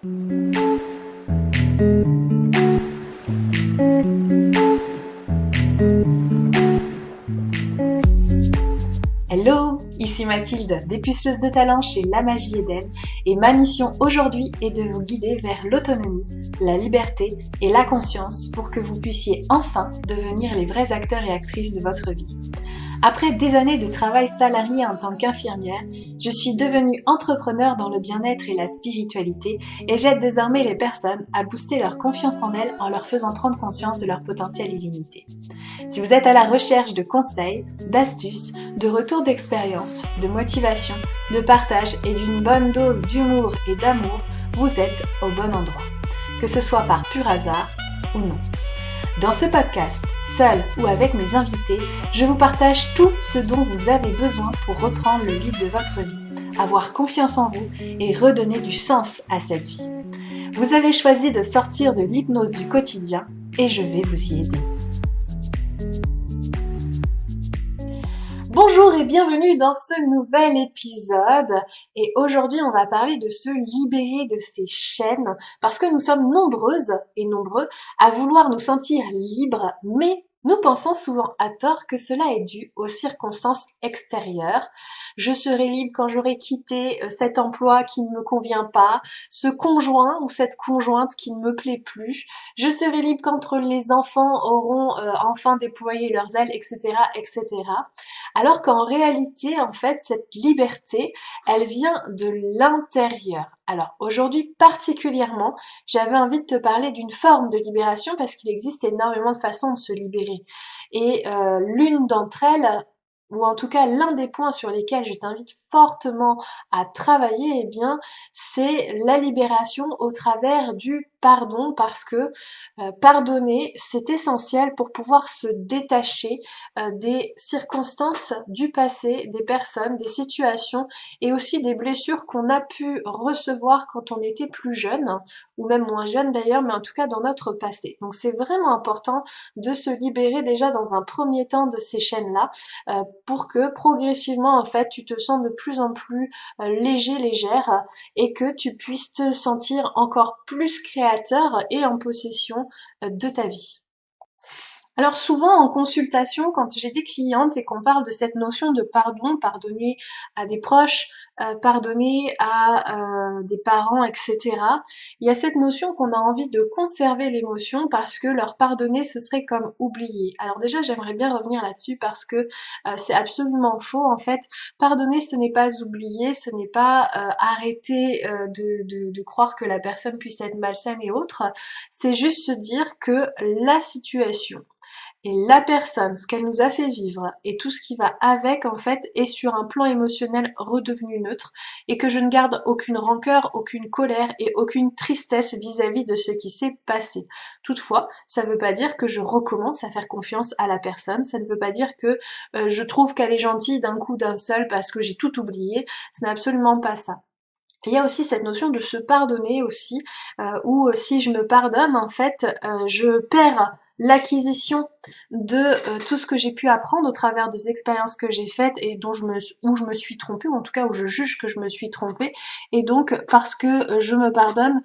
Hello, ici Mathilde, dépuceuse de talent chez La Magie Eden, et ma mission aujourd'hui est de vous guider vers l'autonomie, la liberté et la conscience pour que vous puissiez enfin devenir les vrais acteurs et actrices de votre vie. Après des années de travail salarié en tant qu'infirmière, je suis devenue entrepreneur dans le bien-être et la spiritualité et j'aide désormais les personnes à booster leur confiance en elles en leur faisant prendre conscience de leur potentiel illimité. Si vous êtes à la recherche de conseils, d'astuces, de retours d'expérience, de motivation, de partage et d'une bonne dose d'humour et d'amour, vous êtes au bon endroit, que ce soit par pur hasard ou non. Dans ce podcast, seul ou avec mes invités, je vous partage tout ce dont vous avez besoin pour reprendre le lead de votre vie, avoir confiance en vous et redonner du sens à cette vie. Vous avez choisi de sortir de l'hypnose du quotidien et je vais vous y aider. Bonjour et bienvenue dans ce nouvel épisode et aujourd'hui on va parler de se libérer de ces chaînes parce que nous sommes nombreuses et nombreux à vouloir nous sentir libres mais nous pensons souvent à tort que cela est dû aux circonstances extérieures. Je serai libre quand j'aurai quitté cet emploi qui ne me convient pas, ce conjoint ou cette conjointe qui ne me plaît plus. Je serai libre quand les enfants auront enfin déployé leurs ailes, etc., etc. Alors qu'en réalité, en fait, cette liberté, elle vient de l'intérieur. Alors aujourd'hui particulièrement, j'avais envie de te parler d'une forme de libération parce qu'il existe énormément de façons de se libérer. Et l'une d'entre elles, ou en tout cas l'un des points sur lesquels je t'invite fortement à travailler, eh bien, c'est la libération au travers du pardon, parce que pardonner, c'est essentiel pour pouvoir se détacher des circonstances du passé, des personnes, des situations et aussi des blessures qu'on a pu recevoir quand on était plus jeune, ou même moins jeune d'ailleurs, mais en tout cas dans notre passé. Donc c'est vraiment important de se libérer déjà dans un premier temps de ces chaînes-là, pour que progressivement en fait tu te sens de plus en plus léger, légère, et que tu puisses te sentir encore plus créateur et en possession de ta vie. Alors souvent en consultation, quand j'ai des clientes et qu'on parle de cette notion de pardon, pardonner à des proches, pardonner à des parents, etc., il y a cette notion qu'on a envie de conserver l'émotion parce que leur pardonner, ce serait comme oublier. Alors déjà, j'aimerais bien revenir là-dessus parce que c'est absolument faux. En fait, pardonner, ce n'est pas oublier, ce n'est pas arrêter de croire que la personne puisse être malsaine et autres. C'est juste se dire que la situation et la personne, ce qu'elle nous a fait vivre et tout ce qui va avec, en fait, est sur un plan émotionnel redevenu neutre et que je ne garde aucune rancœur, aucune colère et aucune tristesse vis-à-vis de ce qui s'est passé. Toutefois, ça ne veut pas dire que je recommence à faire confiance à la personne, ça ne veut pas dire que je trouve qu'elle est gentille d'un coup d'un seul parce que j'ai tout oublié, ce n'est absolument pas ça. Il y a aussi cette notion de se pardonner aussi, où si je me pardonne, en fait, je perds l'acquisition de tout ce que j'ai pu apprendre au travers des expériences que j'ai faites et où je me suis trompée, ou en tout cas où je juge que je me suis trompée. Et donc, parce que je me pardonne,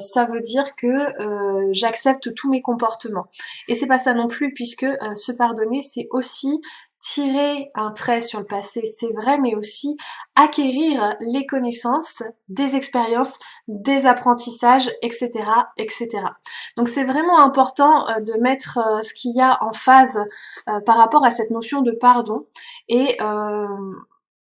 ça veut dire que j'accepte tous mes comportements. Et c'est pas ça non plus, puisque se pardonner, c'est aussi tirer un trait sur le passé, c'est vrai, mais aussi acquérir les connaissances, des expériences, des apprentissages, etc., etc. Donc c'est vraiment important de mettre ce qu'il y a en phase par rapport à cette notion de pardon et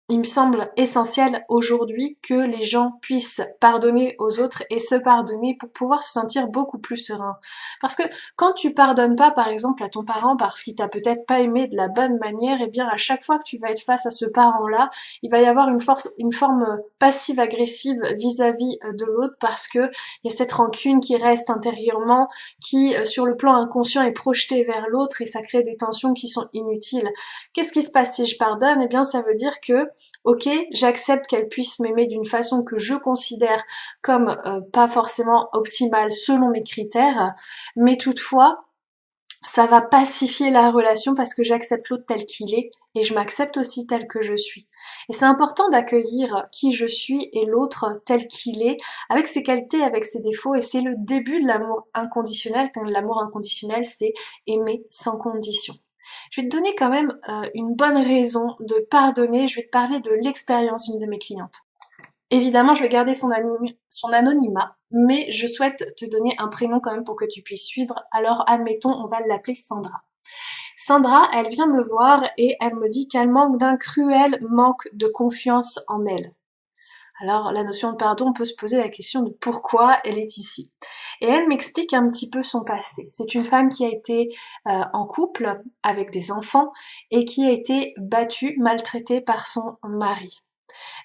il me semble essentiel aujourd'hui que les gens puissent pardonner aux autres et se pardonner pour pouvoir se sentir beaucoup plus serein. Parce que quand tu pardonnes pas, par exemple, à ton parent parce qu'il t'a peut-être pas aimé de la bonne manière, eh bien à chaque fois que tu vas être face à ce parent-là, il va y avoir une forme passive-agressive vis-à-vis de l'autre parce que il y a cette rancune qui reste intérieurement, qui sur le plan inconscient est projetée vers l'autre et ça crée des tensions qui sont inutiles. Qu'est-ce qui se passe si je pardonne? Eh bien ça veut dire que ok, j'accepte qu'elle puisse m'aimer d'une façon que je considère comme pas forcément optimale selon mes critères, mais toutefois, ça va pacifier la relation parce que j'accepte l'autre tel qu'il est et je m'accepte aussi tel que je suis. Et c'est important d'accueillir qui je suis et l'autre tel qu'il est, avec ses qualités, avec ses défauts, et c'est le début de l'amour inconditionnel, quand l'amour inconditionnel, c'est aimer sans condition. Je vais te donner quand même une bonne raison de pardonner, je vais te parler de l'expérience d'une de mes clientes. Évidemment, je vais garder son anonymat, mais je souhaite te donner un prénom quand même pour que tu puisses suivre. Alors, admettons, on va l'appeler Sandra. Sandra, elle vient me voir et elle me dit qu'elle manque d'un cruel manque de confiance en elle. Alors, la notion de pardon, on peut se poser la question de pourquoi elle est ici. Et elle m'explique un petit peu son passé. C'est une femme qui a été en couple avec des enfants et qui a été battue, maltraitée par son mari.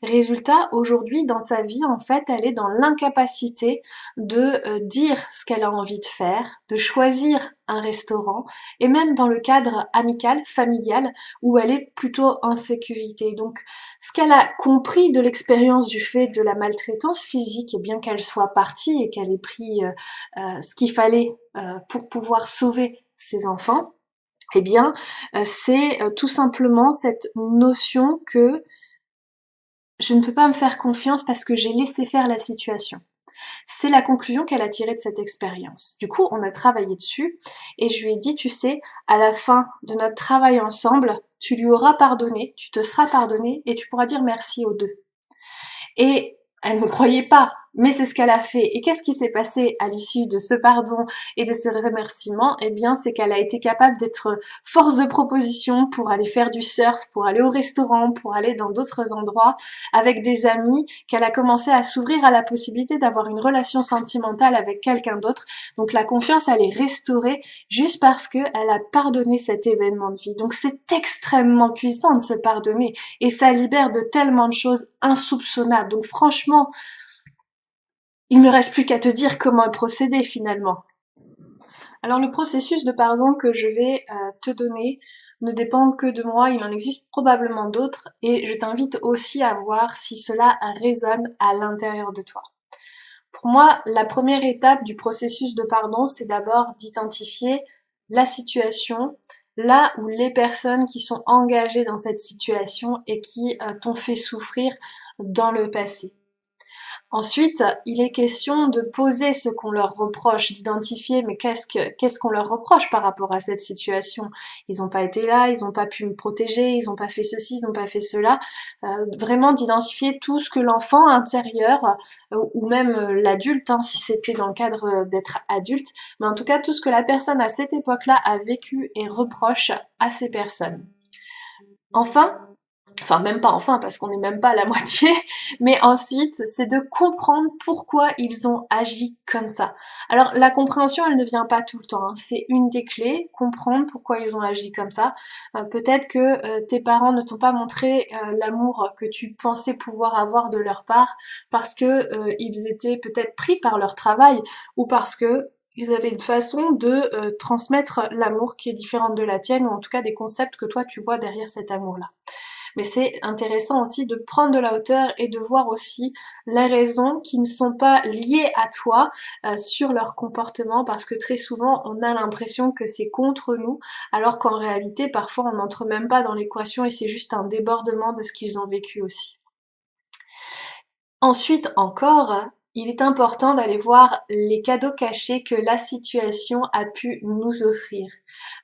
Résultat, aujourd'hui, dans sa vie, en fait, elle est dans l'incapacité de dire ce qu'elle a envie de faire, de choisir un restaurant, et même dans le cadre amical, familial, où elle est plutôt en sécurité. Donc, ce qu'elle a compris de l'expérience du fait de la maltraitance physique, et bien qu'elle soit partie et qu'elle ait pris ce qu'il fallait pour pouvoir sauver ses enfants, eh bien, c'est tout simplement cette notion que je ne peux pas me faire confiance parce que j'ai laissé faire la situation. C'est la conclusion qu'elle a tirée de cette expérience. Du coup, on a travaillé dessus et je lui ai dit, tu sais, à la fin de notre travail ensemble, tu lui auras pardonné, tu te seras pardonné et tu pourras dire merci aux deux. Et elle ne me croyait pas, mais c'est ce qu'elle a fait. Et qu'est-ce qui s'est passé à l'issue de ce pardon et de ce remerciement? Eh bien, c'est qu'elle a été capable d'être force de proposition pour aller faire du surf, pour aller au restaurant, pour aller dans d'autres endroits avec des amis, qu'elle a commencé à s'ouvrir à la possibilité d'avoir une relation sentimentale avec quelqu'un d'autre. Donc la confiance, elle est restaurée juste parce qu'elle a pardonné cet événement de vie. Donc c'est extrêmement puissant de se pardonner et ça libère de tellement de choses insoupçonnables. Donc franchement, il me reste plus qu'à te dire comment procéder finalement. Alors le processus de pardon que je vais te donner ne dépend que de moi, il en existe probablement d'autres et je t'invite aussi à voir si cela résonne à l'intérieur de toi. Pour moi, la première étape du processus de pardon, c'est d'abord d'identifier la situation, là où les personnes qui sont engagées dans cette situation et qui t'ont fait souffrir dans le passé. Ensuite, il est question de poser ce qu'on leur reproche, d'identifier mais qu'est-ce qu'on leur reproche par rapport à cette situation. Ils n'ont pas été là, ils n'ont pas pu me protéger, ils n'ont pas fait ceci, ils n'ont pas fait cela. Vraiment d'identifier tout ce que l'enfant intérieur ou même l'adulte, hein, si c'était dans le cadre d'être adulte, mais en tout cas tout ce que la personne à cette époque-là a vécu et reproche à ces personnes. Enfin même pas enfin parce qu'on n'est même pas à la moitié, mais ensuite c'est de comprendre pourquoi ils ont agi comme ça. Alors la compréhension elle ne vient pas tout le temps, hein. C'est une des clés, comprendre pourquoi ils ont agi comme ça. Peut-être que tes parents ne t'ont pas montré l'amour que tu pensais pouvoir avoir de leur part parce que ils étaient peut-être pris par leur travail ou parce que ils avaient une façon de transmettre l'amour qui est différente de la tienne ou en tout cas des concepts que toi tu vois derrière cet amour-là. Mais c'est intéressant aussi de prendre de la hauteur et de voir aussi les raisons qui ne sont pas liées à toi sur leur comportement parce que très souvent on a l'impression que c'est contre nous alors qu'en réalité parfois on n'entre même pas dans l'équation et c'est juste un débordement de ce qu'ils ont vécu aussi. Ensuite encore, il est important d'aller voir les cadeaux cachés que la situation a pu nous offrir.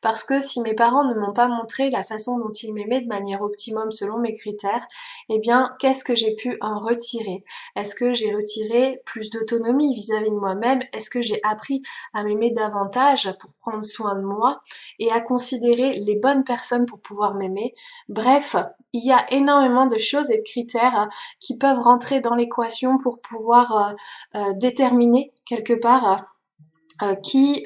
Parce que si mes parents ne m'ont pas montré la façon dont ils m'aimaient de manière optimum selon mes critères, eh bien, qu'est-ce que j'ai pu en retirer? Est-ce que j'ai retiré plus d'autonomie vis-à-vis de moi-même? Est-ce que j'ai appris à m'aimer davantage pour prendre soin de moi et à considérer les bonnes personnes pour pouvoir m'aimer? Bref, il y a énormément de choses et de critères qui peuvent rentrer dans l'équation pour pouvoir déterminer quelque part qui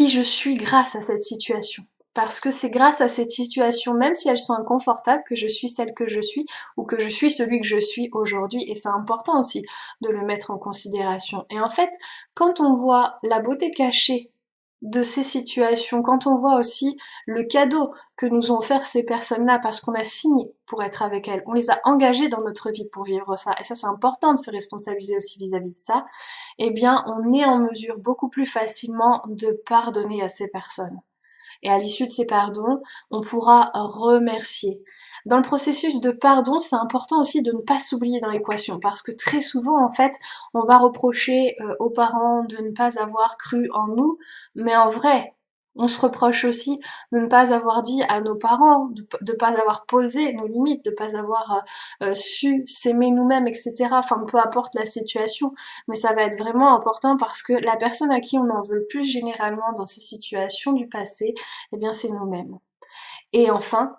je suis grâce à cette situation. Parce que c'est grâce à cette situation, même si elles sont inconfortables, que je suis celle que je suis ou que je suis celui que je suis aujourd'hui. Et c'est important aussi de le mettre en considération. Et en fait, quand on voit la beauté cachée de ces situations, quand on voit aussi le cadeau que nous ont offert ces personnes-là parce qu'on a signé pour être avec elles, on les a engagées dans notre vie pour vivre ça, et ça c'est important de se responsabiliser aussi vis-à-vis de ça, eh bien on est en mesure beaucoup plus facilement de pardonner à ces personnes. Et à l'issue de ces pardons, on pourra remercier. Dans le processus de pardon, c'est important aussi de ne pas s'oublier dans l'équation parce que très souvent, en fait, on va reprocher aux parents de ne pas avoir cru en nous, mais en vrai, on se reproche aussi de ne pas avoir dit à nos parents, de ne pas avoir posé nos limites, de ne pas avoir su s'aimer nous-mêmes, etc. Enfin, peu importe la situation, mais ça va être vraiment important parce que la personne à qui on en veut le plus généralement dans ces situations du passé, eh bien c'est nous-mêmes. Et enfin,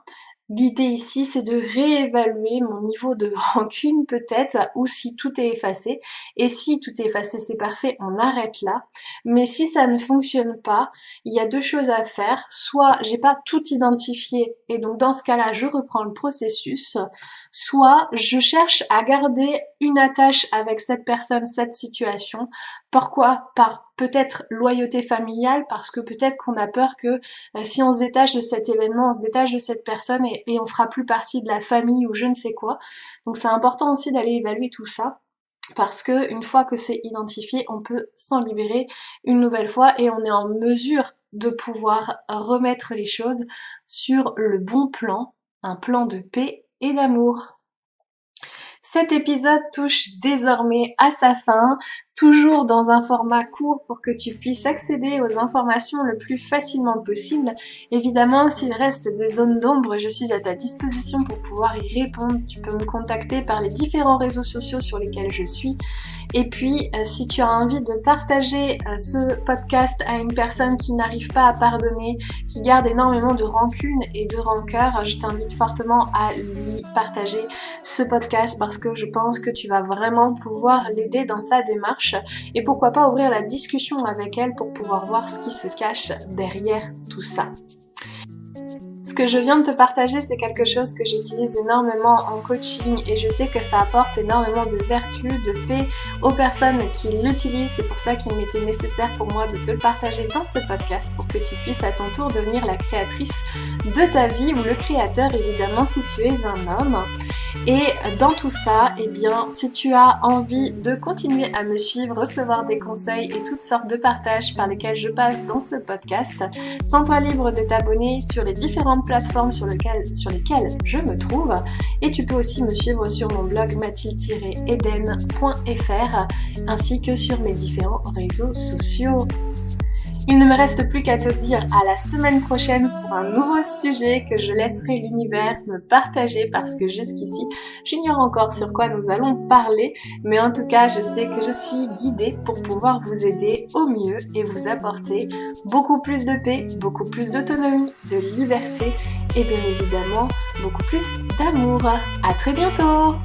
l'idée ici, c'est de réévaluer mon niveau de rancune peut-être, ou si tout est effacé. Et si tout est effacé, c'est parfait, on arrête là. Mais si ça ne fonctionne pas, il y a deux choses à faire. Soit j'ai pas tout identifié, et donc dans ce cas-là, je reprends le processus. Soit je cherche à garder une attache avec cette personne, cette situation. Pourquoi? Par peut-être loyauté familiale, parce que peut-être qu'on a peur que si on se détache de cet événement, on se détache de cette personne et on fera plus partie de la famille ou je ne sais quoi. Donc c'est important aussi d'aller évaluer tout ça. Parce que une fois que c'est identifié, on peut s'en libérer une nouvelle fois et on est en mesure de pouvoir remettre les choses sur le bon plan, un plan de paix et d'amour. Cet épisode touche désormais à sa fin, toujours dans un format court pour que tu puisses accéder aux informations le plus facilement possible. Évidemment, s'il reste des zones d'ombre, je suis à ta disposition pour pouvoir y répondre. Tu peux me contacter par les différents réseaux sociaux sur lesquels je suis. Et puis, si tu as envie de partager ce podcast à une personne qui n'arrive pas à pardonner, qui garde énormément de rancune et de rancœur, je t'invite fortement à lui partager ce podcast parce que je pense que tu vas vraiment pouvoir l'aider dans sa démarche et pourquoi pas ouvrir la discussion avec elle pour pouvoir voir ce qui se cache derrière tout ça. Ce que je viens de te partager, c'est quelque chose que j'utilise énormément en coaching et je sais que ça apporte énormément de vertu, de paix aux personnes qui l'utilisent. C'est pour ça qu'il m'était nécessaire pour moi de te le partager dans ce podcast pour que tu puisses à ton tour devenir la créatrice de ta vie ou le créateur évidemment si tu es un homme. Et dans tout ça, eh bien, si tu as envie de continuer à me suivre, recevoir des conseils et toutes sortes de partages par lesquels je passe dans ce podcast, sens-toi libre de t'abonner sur les différentes plateformes sur lesquelles je me trouve. Et tu peux aussi me suivre sur mon blog mathilde-eden.fr ainsi que sur mes différents réseaux sociaux. Il ne me reste plus qu'à te dire à la semaine prochaine pour un nouveau sujet que je laisserai l'univers me partager parce que jusqu'ici, j'ignore encore sur quoi nous allons parler, mais en tout cas, je sais que je suis guidée pour pouvoir vous aider au mieux et vous apporter beaucoup plus de paix, beaucoup plus d'autonomie, de liberté et bien évidemment, beaucoup plus d'amour. À très bientôt!